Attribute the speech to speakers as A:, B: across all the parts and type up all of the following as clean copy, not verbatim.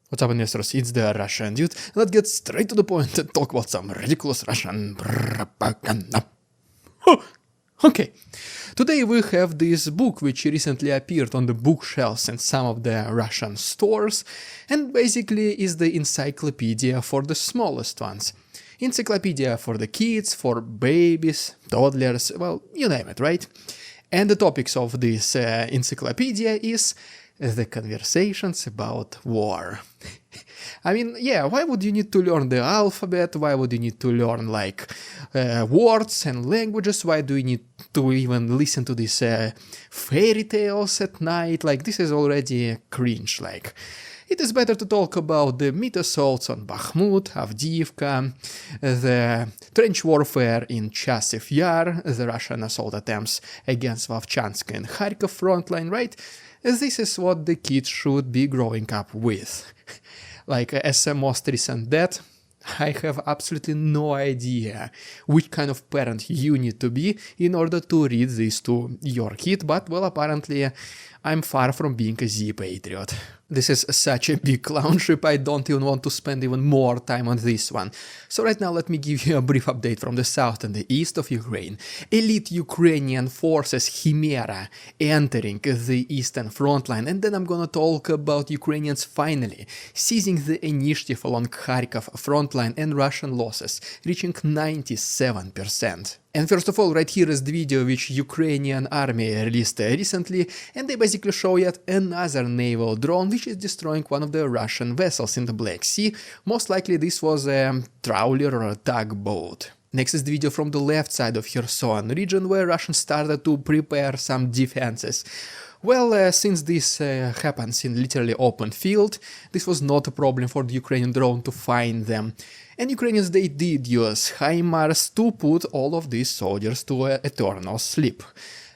A: What's up, investors? It's the Russian dude. Let's get straight to the point and talk about some ridiculous Russian propaganda. Okay, today we have this book which recently appeared on the bookshelves in some of the Russian stores and basically is the encyclopedia for the smallest ones. Encyclopedia for the kids, for babies, toddlers, well, you name it, right? And the topics of this encyclopedia is the conversations about war. I mean, yeah, why would you need to learn the alphabet? Why would you need to learn, like, words and languages? Why do you need to even listen to these fairy tales at night? Like, this is already cringe, like. It is better to talk about the meat assaults on Bakhmut, Avdiivka, the trench warfare in Chasiv Yar, the Russian assault attempts against Vovchansk and Kharkiv frontline, right? This is what the kids should be growing up with. Like, as a most recent dad, I have absolutely no idea which kind of parent you need to be in order to read this to your kid, but, well, apparently I'm far from being a Z-patriot. This is such a big clown ship, I don't even want to spend even more time on this one. So right now let me give you a brief update from the south and the east of Ukraine. Elite Ukrainian forces Chimera entering the eastern front line, and then I'm gonna talk about Ukrainians finally seizing the initiative along Kharkiv front line and Russian losses reaching 97%. And first of all, right here is the video which Ukrainian army released recently, and they basically show yet another naval drone which is destroying one of the Russian vessels in the Black Sea. Most likely this was a trawler or a tugboat. Next is the video from the left side of Kherson region, where Russians started to prepare some defenses. Well, since this happens in literally open field, this was not a problem for the Ukrainian drone to find them. And Ukrainians, they did use HIMARS to put all of these soldiers to eternal sleep.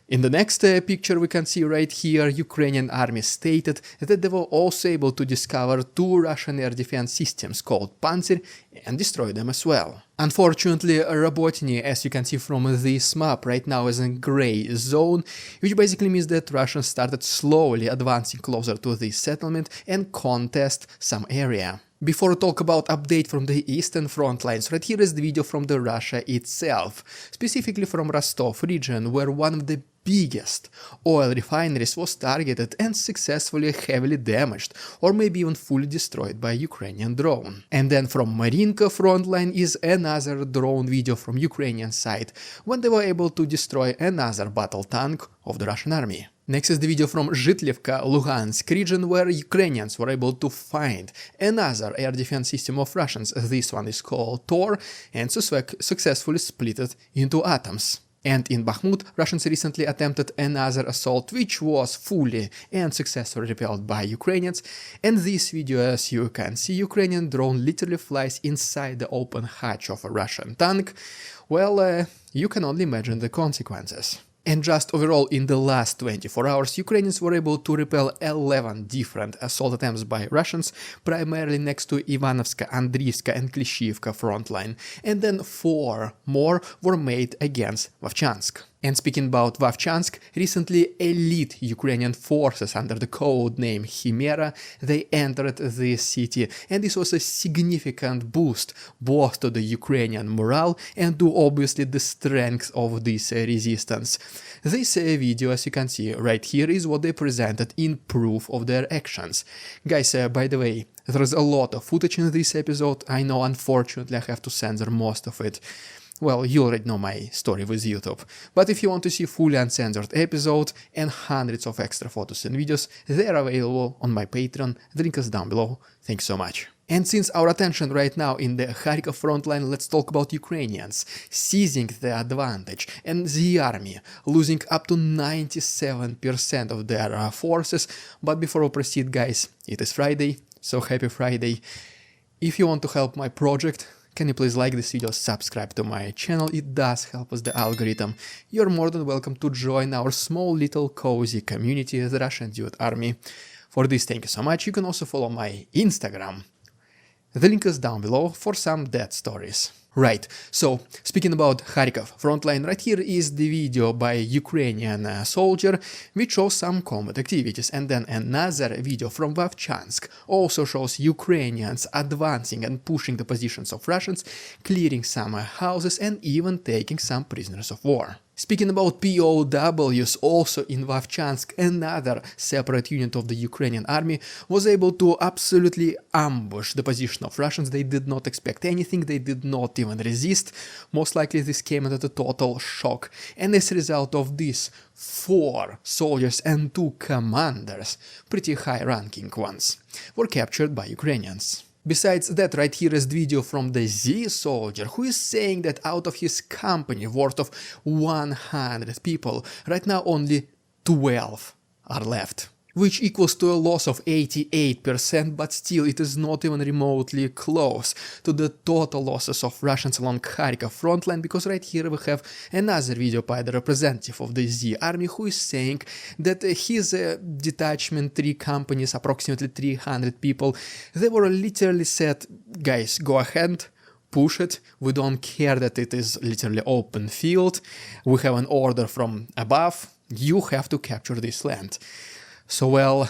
A: In the next picture we can see right here, Ukrainian army stated that they were also able to discover two Russian air defense systems called Pantsir and destroy them as well. Unfortunately, Robotny, as you can see from this map, right now is in gray zone, which basically means that Russians started slowly advancing closer to this settlement and contest some area. Before we talk about update from the eastern front lines, right here is the video from the Russia itself, specifically from Rostov region, where one of the biggest oil refineries was targeted and successfully heavily damaged or maybe even fully destroyed by a Ukrainian drone. And then from Marinka frontline is another drone video from Ukrainian side, when they were able to destroy another battle tank of the Russian army. Next is the video from Zhitlivka, Luhansk region, where Ukrainians were able to find another air defense system of Russians. This one is called Tor and successfully split it into atoms. And in Bakhmut, Russians recently attempted another assault which was fully and successfully repelled by Ukrainians. And this video, as you can see, Ukrainian drone literally flies inside the open hatch of a Russian tank. Well, you can only imagine the consequences. And just overall, in the last 24 hours, Ukrainians were able to repel 11 different assault attempts by Russians, primarily next to Ivanovska, Andriivska and Klishivka frontline, and then 4 more were made against Vovchansk. And speaking about Vovchansk, recently elite Ukrainian forces under the code name Chimera, they entered the city, and this was a significant boost both to the Ukrainian morale and to obviously the strength of this resistance. This video, as you can see right here, is what they presented in proof of their actions. Guys, by the way, there's a lot of footage in this episode. I know, unfortunately, I have to censor most of it. Well, you already know my story with YouTube, but if you want to see fully uncensored episode and hundreds of extra photos and videos, they are available on my Patreon, the link is down below. Thanks so much. And since our attention right now in the Kharkiv frontline, let's talk about Ukrainians seizing the advantage and the army losing up to 97% of their forces. But before we proceed, guys, it is Friday, so happy Friday. If you want to help my project, can you please like this video, subscribe to my channel, it does help us the algorithm. You're more than welcome to join our small little cozy community, the Russian Dude Army. For this, thank you so much. You can also follow my Instagram. The link is down below for some dead stories. Right, so speaking about Kharkiv frontline, right here is the video by Ukrainian soldier which shows some combat activities, and then another video from Vovchansk also shows Ukrainians advancing and pushing the positions of Russians, clearing some houses and even taking some prisoners of war. Speaking about POWs, also in Vovchansk, another separate unit of the Ukrainian army was able to absolutely ambush the position of Russians. They did not expect anything, they did not even resist. Most likely this came at a total shock. And as a result of this, 4 soldiers and 2 commanders, pretty high-ranking ones, were captured by Ukrainians. Besides that, right here is the video from the Z soldier, who is saying that out of his company worth of 100 people, right now only 12 are left, which equals to a loss of 88%, but still it is not even remotely close to the total losses of Russians along Kharkiv frontline, because right here we have another video by the representative of the Z army who is saying that his detachment, 3 companies, approximately 300 people, they were literally said, guys, go ahead, push it, we don't care that it is literally open field, we have an order from above, you have to capture this land. So well,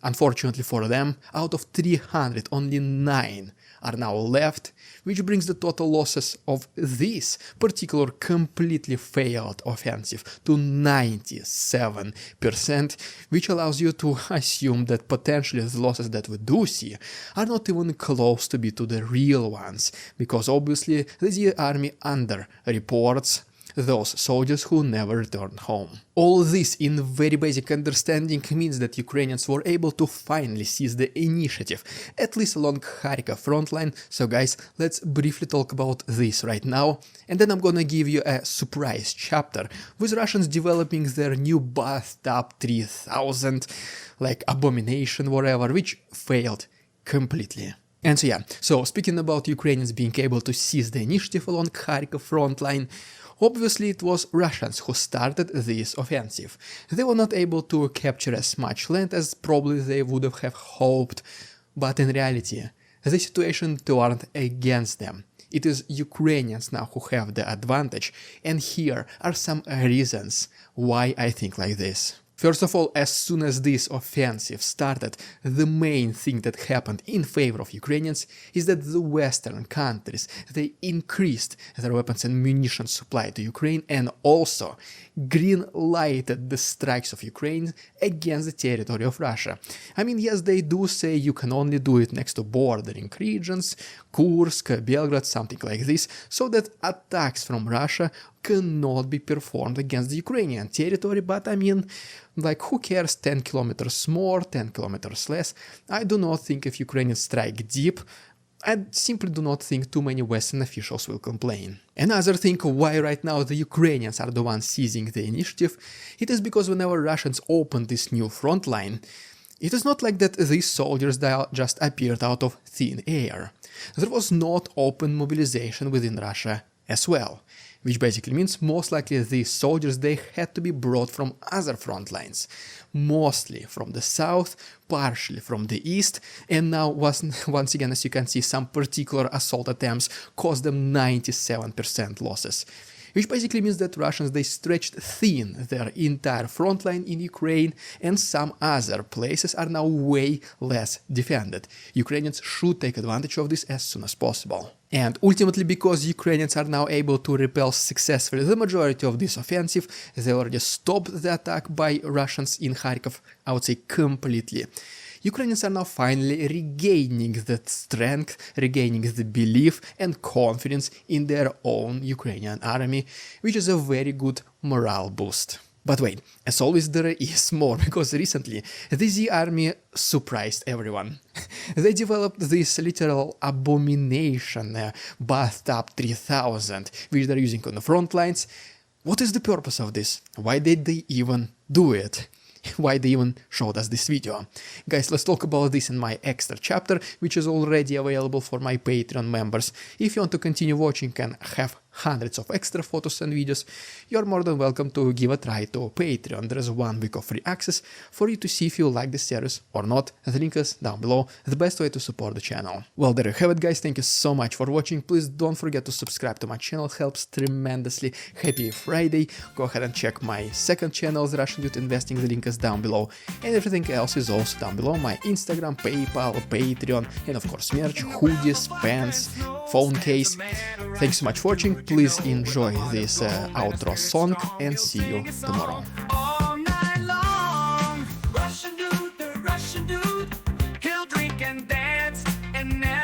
A: unfortunately for them, out of 300, only 9 are now left, which brings the total losses of this particular completely failed offensive to 97%, which allows you to assume that potentially the losses that we do see are not even close to be to the real ones, because obviously the army underreports those soldiers who never returned home. All this in very basic understanding means that Ukrainians were able to finally seize the initiative, at least along Kharkiv frontline. So guys, let's briefly talk about this right now, and then I'm gonna give you a surprise chapter with Russians developing their new bathtub 3000, like abomination, whatever, which failed completely. And so yeah, so speaking about Ukrainians being able to seize the initiative along Kharkiv frontline, obviously it was Russians who started this offensive. They were not able to capture as much land as probably they would have hoped, but in reality, the situation turned against them. It is Ukrainians now who have the advantage, and here are some reasons why I think like this. First of all, as soon as this offensive started, the main thing that happened in favor of Ukrainians is that the Western countries, they increased their weapons and munitions supply to Ukraine, and also green-lighted the strikes of Ukraine against the territory of Russia. I mean, yes, they do say you can only do it next to bordering regions, Kursk, Belgrade, something like this, so that attacks from Russia cannot be performed against the Ukrainian territory, but I mean, like, who cares, 10 kilometers more, 10 kilometers less? I do not think if Ukrainians strike deep, I simply do not think too many Western officials will complain. Another thing why right now the Ukrainians are the ones seizing the initiative, it is because whenever Russians open this new front line, it is not like that these soldiers just appeared out of thin air. There was not open mobilization within Russia as well, which basically means most likely these soldiers, they had to be brought from other front lines, mostly from the south, partially from the east, and now once again, as you can see, some particular assault attempts caused them 97% losses. Which basically means that Russians, they stretched thin their entire front line in Ukraine, and some other places are now way less defended. Ukrainians should take advantage of this as soon as possible. And ultimately, because Ukrainians are now able to repel successfully the majority of this offensive, they already stopped the attack by Russians in Kharkiv, I would say completely. Ukrainians are now finally regaining that strength, regaining the belief and confidence in their own Ukrainian army, which is a very good morale boost. But wait, as always there is more, because recently the Z army surprised everyone. They developed this literal abomination bathtub 3000, which they're using on the front lines. What is the purpose of this? Why did they even do it? Why they even showed us this video? Guys, let's talk about this in my extra chapter, which is already available for my Patreon members. If you want to continue watching and have hundreds of extra photos and videos, you're more than welcome to give a try to Patreon. There's 1 week of free access for you to see if you like the series or not. The link is down below, the best way to support the channel. Well, there you have it, guys. Thank you so much for watching. Please don't forget to subscribe to my channel, it helps tremendously. Happy Friday. Go ahead and check my second channel, Russian Youth Investing, the link is down below. And everything else is also down below, my Instagram, PayPal, Patreon, and of course merch, hoodies, pants, phone case. Thanks so much for watching. Please enjoy this outro song and see you tomorrow.
B: All night long, Russian dude, the Russian dude, he'll drink and dance and never